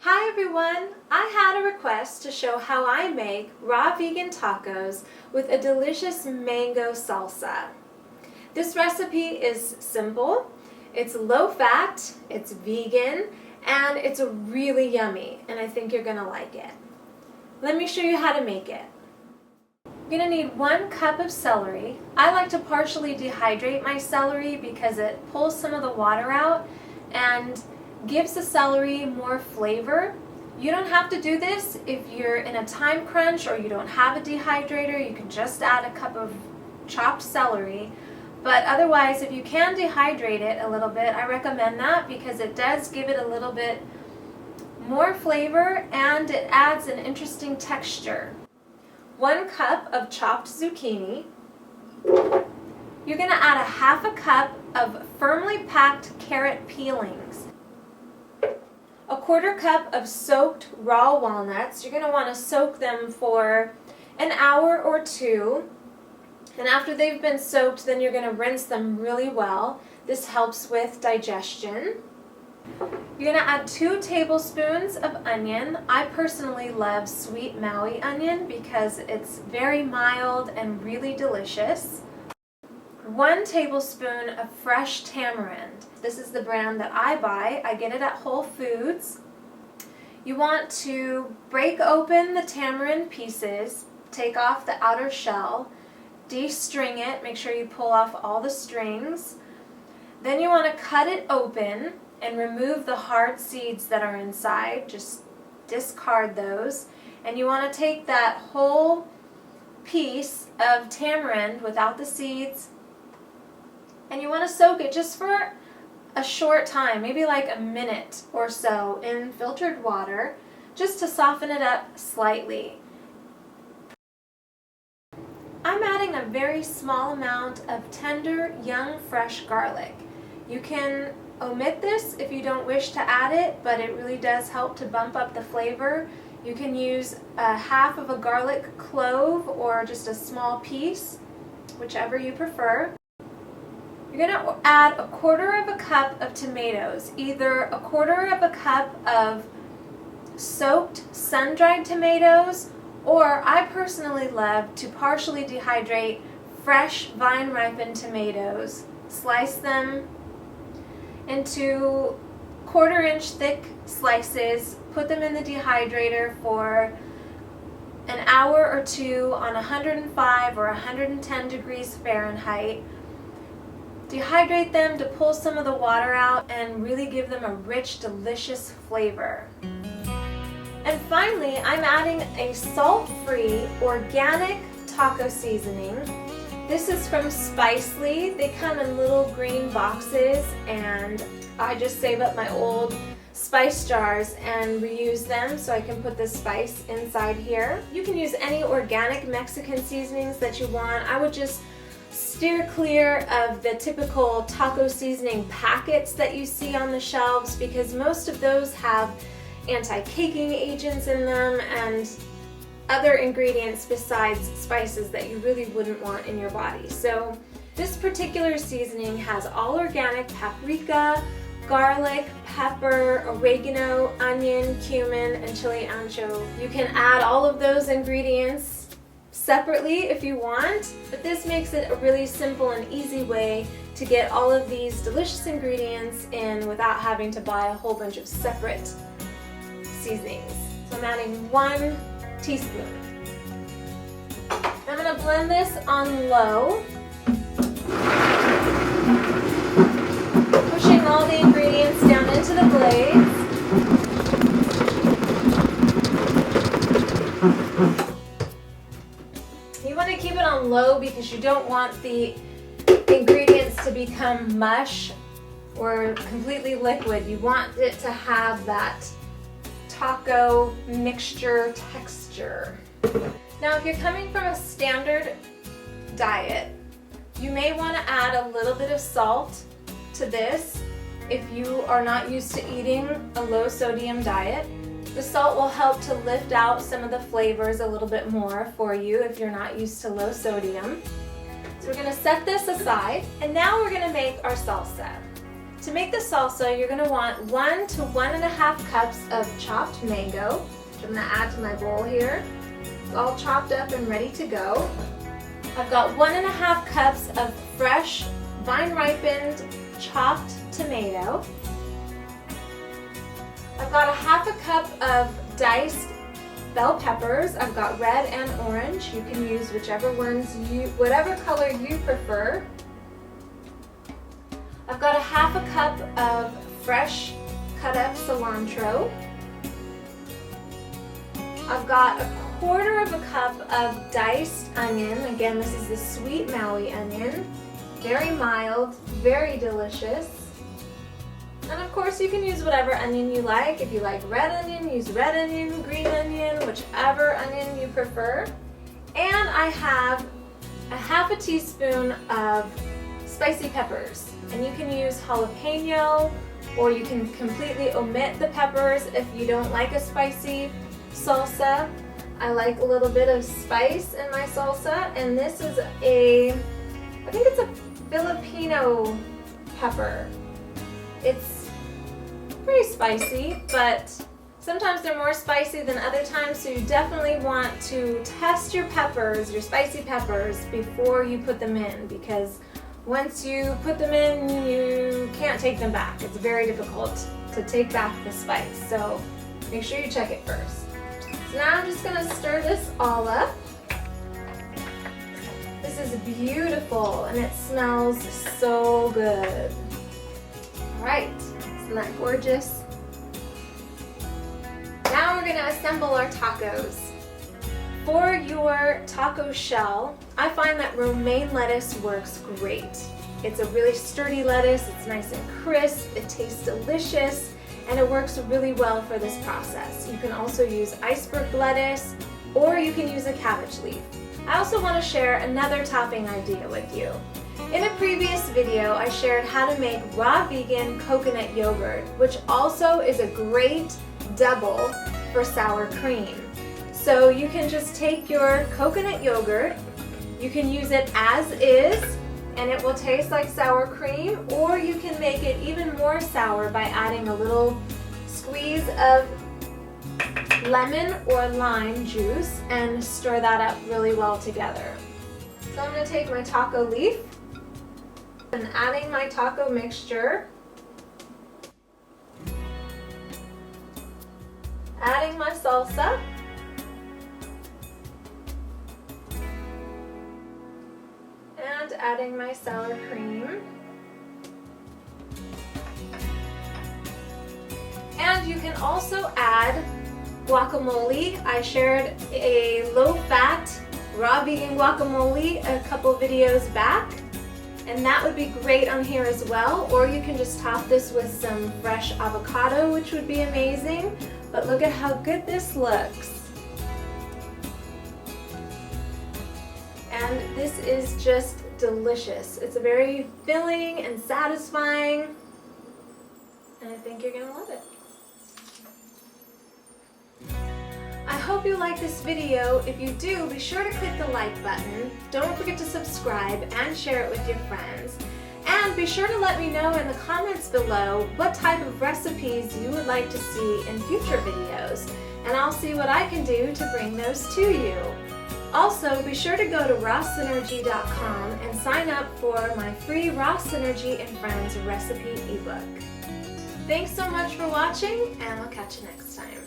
Hi everyone! I had a request to show how I make raw vegan tacos with a delicious mango salsa. This recipe is simple, it's low fat, it's vegan, and it's really yummy, and I think you're going to like it. Let me show you how to make it. You're going to need 1 cup of celery. I like to partially dehydrate my celery because it pulls some of the water out and gives the celery more flavor. You don't have to do this if you're in a time crunch or you don't have a dehydrator. You can just add a cup of chopped celery. But otherwise, if you can dehydrate it a little bit, I recommend that because it does give it a little bit more flavor and it adds an interesting texture. 1 cup of chopped zucchini. You're going to add a 1/2 cup of firmly packed carrot peelings. A 1/4 cup of soaked raw walnuts. You're going to want to soak them for an hour or 2. And after they've been soaked, then you're going to rinse them really well. This helps with digestion. You're going to add 2 tablespoons of onion. I personally love sweet Maui onion because it's very mild and really delicious. 1 tablespoon of fresh tamarind. This is the brand that I buy. I get it at Whole Foods. You want to break open the tamarind pieces, take off the outer shell, de-string it, make sure you pull off all the strings. Then you want to cut it open and remove the hard seeds that are inside. Just discard those. And you want to take that whole piece of tamarind without the seeds and you want to soak it just for a short time, maybe like a minute or so in filtered water, just to soften it up slightly. I'm adding a very small amount of tender, young, fresh garlic. You can omit this if you don't wish to add it, but it really does help to bump up the flavor. You can use a 1/2 of a garlic clove or just a small piece, whichever you prefer. You're going to add a 1/4 of a cup of tomatoes, either a 1/4 of a cup of soaked sun-dried tomatoes, or I personally love to partially dehydrate fresh vine-ripened tomatoes. Slice them into 1/4 inch thick slices, put them in the dehydrator for an hour or 2 on 105 or 110 degrees Fahrenheit. Dehydrate them to pull some of the water out and really give them a rich, delicious flavor. And finally, I'm adding a salt-free organic taco seasoning. This is from Spicely. They come in little green boxes and I just save up my old spice jars and reuse them so I can put the spice inside here. You can use any organic Mexican seasonings that you want. I would just steer clear of the typical taco seasoning packets that you see on the shelves because most of those have anti-caking agents in them and other ingredients besides spices that you really wouldn't want in your body. So this particular seasoning has all organic paprika, garlic, pepper, oregano, onion, cumin, and chili ancho. You can add all of those ingredients separately if you want, but this makes it a really simple and easy way to get all of these delicious ingredients in without having to buy a whole bunch of separate seasonings. So I'm adding 1 teaspoon. I'm going to blend this on low, pushing all the ingredients down into the blades. You want to keep it on low because you don't want the ingredients to become mush or completely liquid. You want it to have that taco mixture texture. Now, if you're coming from a standard diet, you may want to add a little bit of salt to this if you are not used to eating a low sodium diet. The salt will help to lift out some of the flavors a little bit more for you if you're not used to low sodium. So we're going to set this aside, and now we're going to make our salsa. To make the salsa, you're going to want 1 to 1.5 cups of chopped mango, which I'm going to add to my bowl here. It's all chopped up and ready to go. I've got 1.5 cups of fresh, vine-ripened, chopped tomato. I've got 1/2 cup of diced bell peppers. I've got red and orange. You can use whichever ones whatever color you prefer. I've got 1/2 cup of fresh cut up cilantro. I've got 1/4 cup of diced onion. Again, this is the sweet Maui onion. Very mild, very delicious. And of course, you can use whatever onion you like. If you like red onion, use red onion, green onion, whichever onion you prefer. And I have 1/2 teaspoon of spicy peppers. And you can use jalapeno, or you can completely omit the peppers if you don't like a spicy salsa. I like a little bit of spice in my salsa, and this is I think it's a Filipino pepper. It's pretty spicy, but sometimes they're more spicy than other times, so you definitely want to test your peppers, your spicy peppers, before you put them in, because once you put them in, you can't take them back. It's very difficult to take back the spice, so make sure you check it first. So now I'm just going to stir this all up. This is beautiful and it smells so good. Alright, isn't that gorgeous? Now we're going to assemble our tacos. For your taco shell, I find that romaine lettuce works great. It's a really sturdy lettuce, it's nice and crisp, it tastes delicious, and it works really well for this process. You can also use iceberg lettuce, or you can use a cabbage leaf. I also want to share another topping idea with you. In a previous video, I shared how to make raw vegan coconut yogurt, which also is a great double for sour cream. So you can just take your coconut yogurt, you can use it as is, and it will taste like sour cream, or you can make it even more sour by adding a little squeeze of lemon or lime juice and stir that up really well together. So I'm going to take my taco leaf and adding my taco mixture, adding my salsa, and adding my sour cream. And you can also add guacamole. I shared a low-fat raw vegan guacamole a couple videos back, and that would be great on here as well. Or you can just top this with some fresh avocado, which would be amazing. But look at how good this looks. And this is just delicious. It's very filling and satisfying, and I think you're gonna love it. I hope you like this video. If you do, be sure to click the like button. Don't forget to subscribe and share it with your friends. And be sure to let me know in the comments below what type of recipes you would like to see in future videos, and I'll see what I can do to bring those to you. Also, be sure to go to rawsynergy.com and sign up for my free Raw Synergy and Friends recipe ebook. Thanks so much for watching, and I'll catch you next time.